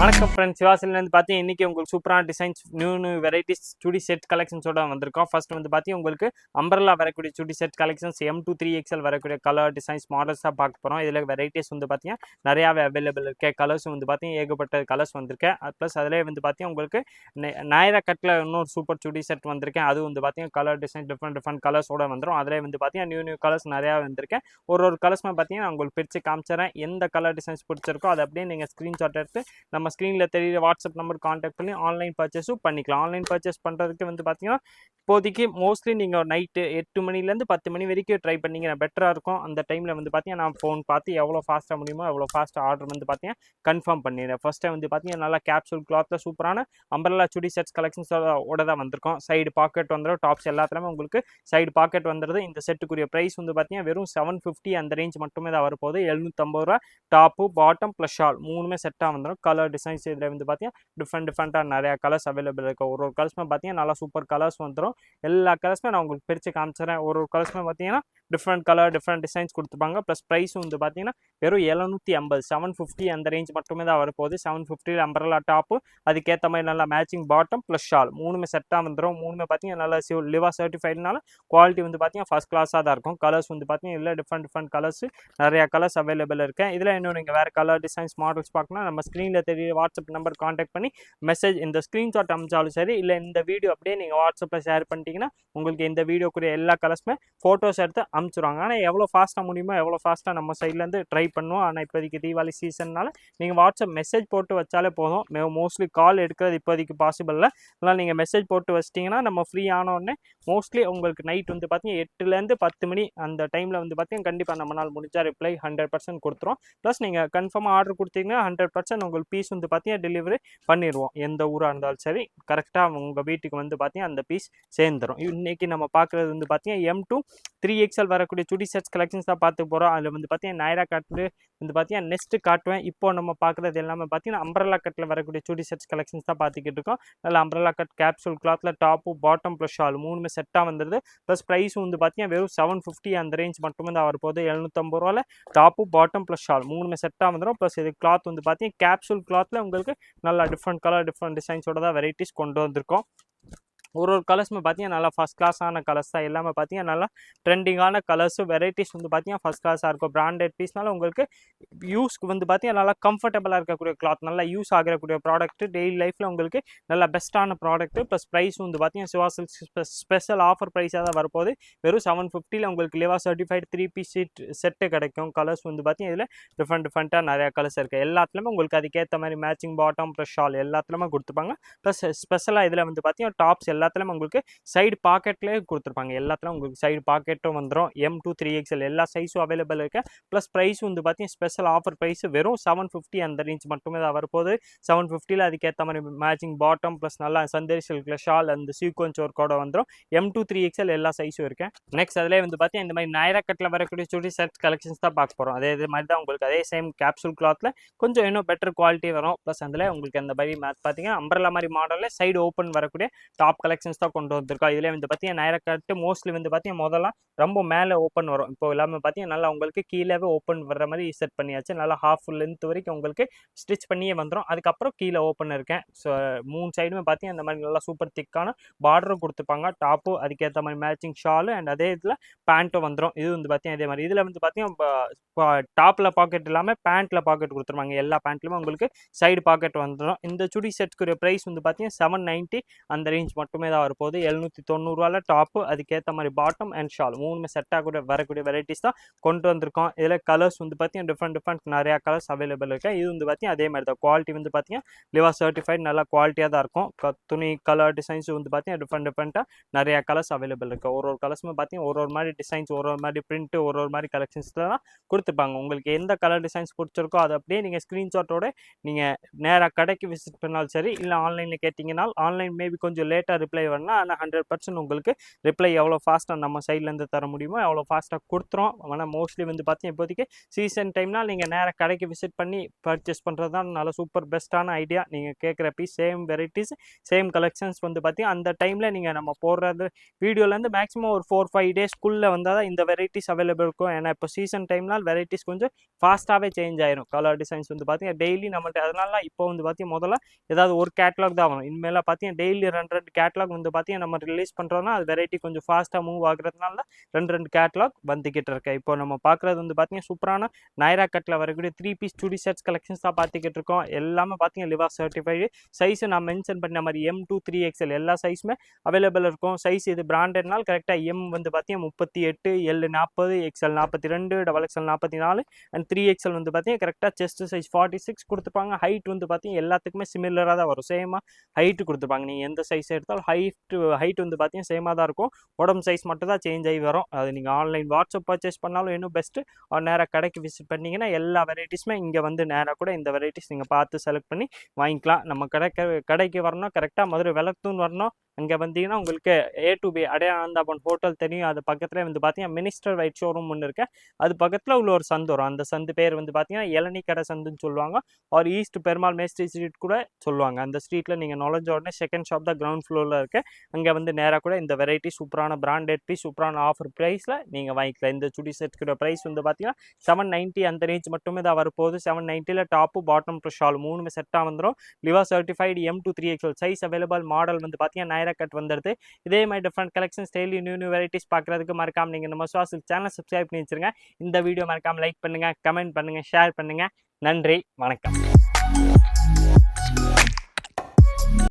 வணக்கம் ஃப்ரெண்ட்ஸ், சிவாசிலேருந்து பார்த்தீங்கன்னா இன்றைக்கி உங்களுக்கு சூப்பரான டிசைன்ஸ் நியூ வெரைட்டிஸ் சுடி செட் கலெக்ஷன்ஸோட வந்திருக்கோம். ஃபர்ஸ்ட் வந்து பார்த்தீங்கன்னா உங்களுக்கு அம்பர்லா வரக்கூடிய சுடி செட் கலெக்ஷன்ஸ் M2 3XL வரக்கூடிய கலர் டிசைன்ஸ் மாடல்ஸாக பார்க்க போகிறோம். இதில் வெரைட்டிஸ் வந்து பார்த்தீங்கன்னா நிறையாவே அவைலபிள் இருக்குது. கலர்ஸ் வந்து பார்த்தீங்கன்னா ஏகப்பட்ட கலர்ஸ் வந்திருக்கு. ப்ளஸ் அதிலே வந்து பார்த்தீங்கன்னா உங்களுக்கு நாயரா கட்டில் இன்னொரு சூப்பர் சுடி செட் வந்திருக்கேன். அது வந்து பார்த்தீங்கன்னா கலர் டிசைன் டிஃப்ரெண்ட் கலர்ஸோட வந்துடும். அதிலே வந்து பார்த்தீங்கன்னா நியூ கலர்ஸ் நிறையா வந்திருக்கேன். ஒரு கலர்ஸ்மே பார்த்தீங்கன்னா உங்களுக்கு பிரித்து காமிச்சிடறேன். எந்த கலர் டிசைன்ஸ் பிடிச்சிருக்கோ அதை அப்படியே நீங்கள் ஸ்க்ரீன்ஷாட் எடுத்து நம்ம ஸ்க்ரீனில் தெரியுற வாட்ஸ்அப் நம்பர் காண்டாக்ட் பண்ணி ஆன்லைன் பர்ச்சேஸும் பண்ணிக்கலாம். ஆன்லைன் பர்ச்சேஸ் பண்ணுறதுக்கு வந்து பார்த்தீங்கன்னா இப்போதைக்கு மோஸ்ட்லி நீங்கள் நைட்டு 8 மணிலேருந்து 10 மணி வரைக்கும் ட்ரை பண்ணிங்கன்னா பெட்டராக இருக்கும். அந்த டைமில் வந்து பார்த்தீங்கன்னா நான் ஃபோன் பார்த்து எவ்வளோ ஃபாஸ்ட்டாக முடியுமோ எவ்வளோ ஃபாஸ்ட்டாக ஆர்டர் வந்து பார்த்தீங்கன்னா கன்ஃபார்ம் பண்ணிடுறேன். ஃபஸ்ட்டு வந்து பார்த்தீங்கன்னா நல்லா கேப்சூல் கிளாத்தில் சூப்பரான அம்பர்லா சுடி செட்ஸ் கலெக்ஷன்ஸோட தான் வந்திருக்கும். சைடு பாக்கெட் வந்துடும். டாப்ஸ் எல்லாத்துலேயுமே உங்களுக்கு சைடு பாக்கெட் வந்துடுது. இந்த செட்டுக்குரிய ப்ரைஸ் வந்து பார்த்தீங்கன்னா வெறும் 750 அந்த ரேஞ்ச் மட்டுமே தான் வரப்போகுது. 750 ரூபா. டாப்பு பாட்டம் ப்ளஸ் ஷால் மூணுமே செட்டாக வந்துடும். கலர் டிசைன்ஸ் இதில் வந்து பார்த்தீங்கன்னா டிஃப்ரெண்ட்டாக நிறையா கலர்ஸ் அவைலபிள் இருக்குது. ஒரு கலர்ஸ்மே பார்த்தீங்கன்னா நல்லா சூப்பர் கலர்ஸ் வந்துடும். எல்லா கலர்ஸுமே நான் உங்களுக்கு பிரித்து காமிச்சிடறேன். ஒரு கலர்ஸ்மே பார்த்தீங்கன்னா டிஃப்ரெண்ட் கலர் டிஃப்ரெண்ட் டிசைன்ஸ் கொடுத்துப்பாங்க. ப்ளஸ் ப்ரைஸும் வந்து பார்த்தீங்கன்னா வெறும் 750 750 அந்த ரேஞ்ச் மட்டுமே தான் வரப்போகுது. 750 அம்பர்லா டாப்பு, அதுக்கேற்ற மாதிரி நல்லா மேட்சிங் பாட்டம் ப்ளஸ் ஷால் மூணுமே செட்டாக வந்துடும். மூணுமே பார்த்தீங்கன்னா நல்லா லிவா சர்டிஃபைட்னால குவாலிட்டி வந்து பார்த்தீங்கன்னா ஃபஸ்ட் கிளாஸாக தான் இருக்கும். கலர்ஸ் வந்து பார்த்தீங்கன்னா இல்லை டிஃப்ரெண்ட் கலர்ஸ் நிறையா கலர்ஸ் அவைலபிள் இருக்குது. இதில் இன்னும் நீங்கள் வேறு கலர் டிசைன்ஸ் மாடல்ஸ் பார்க்கணும் நம்ம ஸ்க்ரீனில் தெரிய வாட்ஸ்அப் நம்பர் காண்டாக்ட் பண்ணி மெசேஜ் இந்த ஸ்க்ரீன்ஷாட் அனுப்பிச்சாலும் சரி, இல்லை இந்த வீடியோ அப்படியே நீங்கள் வாட்ஸ்அப்பில் ஷேர் பண்ணிட்டீங்கன்னா உங்களுக்கு இந்த வீடியோக்குரிய எல்லா கலர்ஸுமே ஃபோட்டோஸ் எடுத்து அனுப்பிச்சிடுவாங்க. ஆனால் எவ்வளோ ஃபாஸ்ட்டாக முடியுமோ எவ்வளோ ஃபாஸ்ட்டாக நம்ம சைட்லேருந்து ட்ரை பண்ணுவோம். ஆனால் இப்போதைக்கு தீபாவளி சீசன்னால நீங்கள் வாட்ஸ்அப் மெசேஜ் போட்டு வச்சாலே போதும். மோஸ்ட்லி கால் எடுக்கிறது இப்போதைக்கு பாசிபிள் இல்லை. அதனால் நீங்கள் மெசேஜ் போட்டு வச்சிட்டிங்கன்னா நம்ம ஃப்ரீ ஆனோடனே மோஸ்ட்லி உங்களுக்கு நைட் வந்து பார்த்தீங்கன்னா 8லேருந்து 10 மணி அந்த டைமில் வந்து பார்த்தீங்கன்னா கண்டிப்பாக நம்மளால் முடிஞ்சால் ரிப்ளை 100% கொடுத்துரும். ப்ளஸ் நீங்கள் கன்ஃபார்மாக ஆர்டர் கொடுத்தீங்கன்னா 100% உங்களுக்கு பீஸ் வந்து பார்த்தீங்கன்னா டெலிவரி பண்ணிடுவோம். எந்த ஊராக இருந்தாலும் சரி கரெக்டாக உங்கள் வீட்டுக்கு வந்து பார்த்தீங்கன்னா அந்த பீஸ் சேர்ந்துடும். இன்றைக்கி நம்ம பார்க்குறது வந்து பார்த்தீங்கன்னா M2 3XL வரக்கூடிய சுடி செட்ஸ் கலெக்ஷன்ஸ் தான் பார்த்து போகிறோம். அதில் வந்து பார்த்தீங்கன்னா நாயரா கட்டு வந்து பார்த்தீங்கன்னா நெக்ஸ்ட்டு காட்டுவேன். இப்போ நம்ம பார்க்குறது எல்லாமே பார்த்தீங்கன்னா அம்பர்லா கட்டில் வரக்கூடிய சுடி செட்ஸ் கலெக்ஷன்ஸ் தான் பார்த்துக்கிட்டு இருக்கோம். அதில் அம்பர்லா கட் கேப்சூல் கிளாத்தில் டாப்பு பாட்டம் ப்ளஸ் ஷால் மூணுமே செட்டாக வந்துடுது. ப்ளஸ் ப்ரைஸும் வந்து பார்த்தீங்கன்னா வெறும் 750 அந்த ரேஞ்ச் மட்டுமே தான் வரப்போகுது. 750 ரூபாவில் டாப்பு பாட்டம் ப்ளஸ் ஷால் மூணுமே செட்டாக வந்துடும். ப்ளஸ் இது கிளாத் வந்து பார்த்தீங்கன்னா கேப்சூல் கிளாத்தில் உங்களுக்கு நல்லா டிஃப்ரெண்ட் கலர் டிஃப்ரெண்ட் டிசைன்ஸோட தான் வெரைட்டிஸ் கொண்டு வந்திருக்கோம். ஒரு கலர்ஸுமே பார்த்தீங்கன்னா நல்லா ஃபஸ்ட் கிளாஸான கலர்ஸ் தான். எல்லாமே பார்த்தீங்கன்னா நல்லா ட்ரெண்டிங்கான கலர்ஸும் வெரைட்டிஸ் வந்து பார்த்தீங்கன்னா ஃபஸ்ட் கிளாஸாக இருக்கும். பிராண்டட் பீஸ்னால உங்களுக்கு யூஸ்க்கு வந்து பார்த்தீங்கன்னா நல்லா கம்ஃபர்டபுளாக இருக்கக்கூடிய கிளாத், நல்லா யூஸ் ஆகக்கூடிய ப்ராடக்ட்டு, டெய்லி லைஃப்பில் உங்களுக்கு நல்லா பெஸ்ட்டான ப்ராடக்ட்டு. ப்ளஸ் ப்ரைஸ் வந்து பார்த்தீங்கன்னா சிவா சில்க் ஸ்பெஷல் ஆஃபர் ப்ரைஸாக தான் வரப்போகுது. வெறும் 750 உங்களுக்கு லிவா சர்டிஃபைட் 3 பீஸ் செட்டு கிடைக்கும். கலர்ஸ் வந்து பார்த்தீங்கன்னா இதில் டிஃப்ரெண்ட்டாக நிறையா கலர்ஸ் இருக்குது. எல்லாத்துலேயுமே உங்களுக்கு அதுக்கேற்ற மாதிரி மேட்சிங் பாட்டம் ப்ளஸ் ஷால் எல்லாத்துலேயுமே கொடுத்துப்பாங்க. ப்ளஸ் ஸ்பெஷலாக இதில் வந்து பார்த்தீங்கன்னா டாப்ஸ் எல்லாத்துலேயும் உங்களுக்கு சைடு பாக்கெட்லேயே கொடுத்துருப்பாங்க. எல்லாத்துலேயும் உங்களுக்கு சைடு பாக்கெட்டும் வந்துடும். M2 3XL எல்லா சைஸும் அவைலபிள் இருக்குது. ப்ளஸ் ப்ரைஸும் வந்து பார்த்தீங்கன்னா ஸ்பெஷல் ஆஃபர் ப்ரைஸ் வெறும் 750 அந்த ரேஞ்ச் மட்டுமே தான் வரப்போகுது. 750 அதுக்கேற்ற மாதிரி மேட்சிங் பாட்டம் ப்ளஸ் நல்லா சந்தேரி சில்கில் ஷால் அந்த சீக்வன்ஸ் ஒர்க்கோட வந்துடும். M2 3XL எல்லா சைஸும் இருக்குது. நெக்ஸ்ட் அதிலே வந்து பார்த்தீங்கன்னா இந்த மாதிரி நாயரா கட்டில் வரக்கூடிய சுடி செட் கலெக்ஷன்ஸ் தான் பார்க்க போகிறோம். அதே மாதிரி தான் உங்களுக்கு அதே சேம் கேப்சூல் கிளாத்தில் கொஞ்சம் இன்னும் பெட்டர் குவாலிட்டி வரும். ப்ளஸ் அதில் உங்களுக்கு அந்த மாதிரி பார்த்தீங்கன்னா அம்பர்லா மாதிரி மாடலில் சைடு ஓப்பன் வரக்கூடிய டாப் கலெக்ஷன்ஸ் தான் கொண்டு வந்திருக்கோம். இதில் வந்து பார்த்தீங்கன்னா நாயரா கட்டு மோஸ்ட்லி வந்து பார்த்தீங்கன்னா முதல்லாம் ரொம்ப மேலே ஓப்பன் வரும். இப்போ எல்லாமே பார்த்தீங்கன்னா நல்லா உங்களுக்கு கீழேவே ஓப்பன் வர்ற மாதிரி செட் பண்ணியாச்சு. நல்லா ஹாஃப் லென்த் வரைக்கும் உங்களுக்கு ஸ்டிச் பண்ணியே வந்துடும். அதுக்கப்புறம் கீழே ஓப்பன் இருக்கேன். ஸோ 3 சைடுமே பார்த்தீங்கன்னா இந்த மாதிரி நல்லா சூப்பர் திக்கான பார்டரும் கொடுத்துருப்பாங்க. டாப்பு அதுக்கேற்ற மாதிரி மேட்சிங் ஷாலு அண்ட் அதே இதில் பேண்ட்டும் வந்துடும். இது வந்து பார்த்தீங்கன்னா இதே மாதிரி இதில் வந்து பார்த்தீங்கன்னா டாப்பில் பாக்கெட் இல்லாமல் பேண்ட்டில் பாக்கெட் கொடுத்துருவாங்க. எல்லா பேண்ட்லையுமே உங்களுக்கு சைடு பாக்கெட் வந்துடும். இந்த சுடி செட்டுக்குரிய ப்ரைஸ் வந்து பார்த்தீங்கன்னா 790 அந்த ரேஞ்ச் மட்டுமே தான் வரப்போகுது. 790 ரூபாயில் டாப்பு அதுக்கேற்ற மாதிரி பாட்டம் அண்ட் ஷால் மூணுமே செட் ஆகக்கூடிய வரக்கூடிய வெரைட்டிஸ் தான் கொண்டு வந்திருக்கோம். இதில் கலர்ஸ் வந்து பார்த்தீங்கன்னா டிஃப்ரெண்ட் நிறையா கலர்ஸ் அவைலபிள் இருக்குது. இது வந்து பார்த்தீங்கன்னா அதே மாதிரி தான் குவாலிட்டி வந்து பார்த்தீங்கன்னா லிவா சர்டிஃபைட் நல்லா குவாலிட்டியாக தான் இருக்கும். துணி கலர் டிசைன்ஸ் வந்து பார்த்தீங்கன்னா டிஃப்ரெண்ட்டாக நிறையா கலர்ஸ் அவைலபிள் இருக்குது. ஒரு கலர்ஸுமே பார்த்தீங்கன்னா ஒரு மாதிரி டிசைன்ஸ் ஒரு மாதிரி பிரிண்ட்டு ஒரு மாதிரி கலெக்ஷன்ஸ் தான் கொடுத்துருப்பாங்க. உங்களுக்கு எந்த கலர் டிசைன்ஸ் பிடிச்சிருக்கோ அதை அப்படியே நீங்கள் ஸ்க்ரீன்ஷாட்டோட நீங்கள் நேராக கடைக்கு விசிட் பண்ணாலும் சரி, இல்லை ஆன்லைனில் கேட்டிங்கன்னா ஆன்லைன் மேபி கொஞ்சம் லேட்டாக ரிப்ளை வரணும். ஆனால் 100% உங்களுக்கு ரிப்ளை எவ்வளோ ஃபாஸ்ட்டாக நம்ம சைட்லேருந்து தர முடியுமோ எவ்வளோ ஃபாஸ்ட்டாக கொடுத்துரும். ஆனால் மோஸ்ட்லி வந்து பார்த்தீங்கன்னா இப்போதைக்கு சீசன் டைம்னால் நீங்கள் நேராக கடைக்கு விசிட் பண்ணி பர்ச்சேஸ் பண்ணுறது தான் நல்ல சூப்பர் பெஸ்ட்டான ஐடியா. நீங்கள் கேட்குற piece same varieties same collections வந்து பார்த்தீங்கன்னா அந்த டைமில் நீங்கள் நம்ம போடுறது வீடியோலேருந்து மேக்ஸிமம் ஒரு 4-5 டேஸ்க்குள்ளே வந்தால் தான் இந்த வெரைட்டிஸ் அவைலபிள் இருக்கும். ஏன்னா இப்போ சீசன் டைம்னால் வெரைட்டிஸ் கொஞ்சம் ஃபாஸ்ட்டாகவே சேஞ்ச் ஆயிரும். கலர் டிசைன்ஸ் வந்து பார்த்தீங்கன்னா டெய்லி நம்மகிட்ட அதனால இப்போ வந்து பார்த்தீங்கன்னா முதல்ல ஏதாவது ஒரு கேட்லாக் தான் வரும். இனிமேல் பார்த்தீங்கன்னா டெய்லி 2 கேட்லாக் வந்து பார்த்தீங்கன்னா நம்ம ரிலீஸ் பண்ணுறோம்னா அது வெரைட்டி கொஞ்சம் ஃபாஸ்ட்டாக மூவ் ஆகுறதுனால 2 கேட்லாக் வந்துக்கிட்டு இருக்கேன். இப்போ நம்ம பார்க்குறது வந்து பார்த்தீங்கன்னா சூப்பரான நைரா கட்டில் வரக்கூடிய 3 பீஸ் சுடி செட்ஸ் கலெக்ஷன்ஸ் தான் பார்த்துக்கிட்டு இருக்கோம். எல்லாமே பார்த்தீங்கன்னா லிவா சர்டிஃபைடு சைஸு நான் மென்ஷன் பண்ண மாதிரி M2 3XL எல்லா சைஸுமே அவைலபிள் இருக்கும். சைஸ் இது பிராண்டட்னால் கரெக்டாக M வந்து பார்த்தீங்கன்னா 38, L 40, XL 42, XXL 44 and 3XL வந்து பார்த்தீங்கன்னா கரெக்டாக செஸ்ட் சைஸ் 46 கொடுத்துருப்பாங்க. ஹைட் வந்து பார்த்தீங்கன்னா எல்லாத்துக்குமே சிமிலராக தான் வரும். சேமாக ஹைட்டு கொடுத்துருப்பாங்க. நீங்கள் எந்த சைஸ் எடுத்தாலும் ஹைட் வந்து பார்த்தீங்கன்னா சேமாக தான் இருக்கும். உடம்பு சைஸ் மட்டும் தான் சேஞ்ச் ஆகி வரும். அது நீங்கள் ஆன்லைன் வாட்ஸ்அப் பர்ச்சேஸ் பண்ணாலும் இன்னும் பெஸ்ட்டு. நேராக கடைக்கு விசிட் பண்ணிங்கன்னா எல்லா வெரைட்டிஸுமே இங்கே வந்து நேராக கூட இந்த வெரைட்டிஸ் நீங்கள் பார்த்து செலக்ட் பண்ணி வாங்கிக்கலாம். நம்ம கடைக்கு வரணும், கரெக்டாக மதுரை வெளத்தூன் வரணும். அங்கே வந்தீங்கன்னா உங்களுக்கு A to B அடையானந்தாபன் ஹோட்டல் தெரியும். அது பக்கத்தில் வந்து பார்த்தீங்கன்னா மினிஸ்டர் வைட் ஷோரூம் ஒன்று இருக்கு. அது பக்கத்தில் உள்ள ஒரு சந்து வரும். அந்த சந்து பேர் வந்து பார்த்தீங்கன்னா இளநீ கடை சந்துன்னு சொல்லுவாங்க. ஒரு ஈஸ்ட் பெருமாள் மேஸ்ட்ரி ஸ்ட்ரீட் கூட சொல்லுவாங்க. அந்த ஸ்ட்ரீட்டில் நீங்கள் நுழைஞ்ச உடனே செகண்ட் ஷாப் தான் கிரவுண்ட் ஃப்ளோரில் இருக்குது. அங்கே வந்து நேராக கூட இந்த வெரைட்டி சூப்பரான பிராண்டட் பீஸ் சூப்பரான ஆஃபர் ப்ரைஸில் நீங்கள் வாங்கிக்கலாம். இந்த சுடி செட்கோட ப்ரைஸ் வந்து பார்த்தீங்கன்னா 790 அந்த ரேஞ்ச் மட்டுமே தான் வரப்போகுது. 790ல் டாப்பு பாட்டம் ப்ளஸ் ஷால் 3 செட்டாக வந்துடும். Liva certified M2 3XL size available. Model வந்து பார்த்தீங்கன்னா நைரா கட் வந்துடுது. இதே மாதிரி different collections daily new varieties பார்க்குறதுக்கு மறக்காம நீங்கள் நம்ம சுவாசில் சேனல் சப்ஸ்கிரைப் பண்ணி வச்சுருங்க. இந்த வீடியோ மறக்காம லைக் பண்ணுங்கள், கமெண்ட் பண்ணுங்கள், ஷேர் பண்ணுங்கள். நன்றி, வணக்கம்.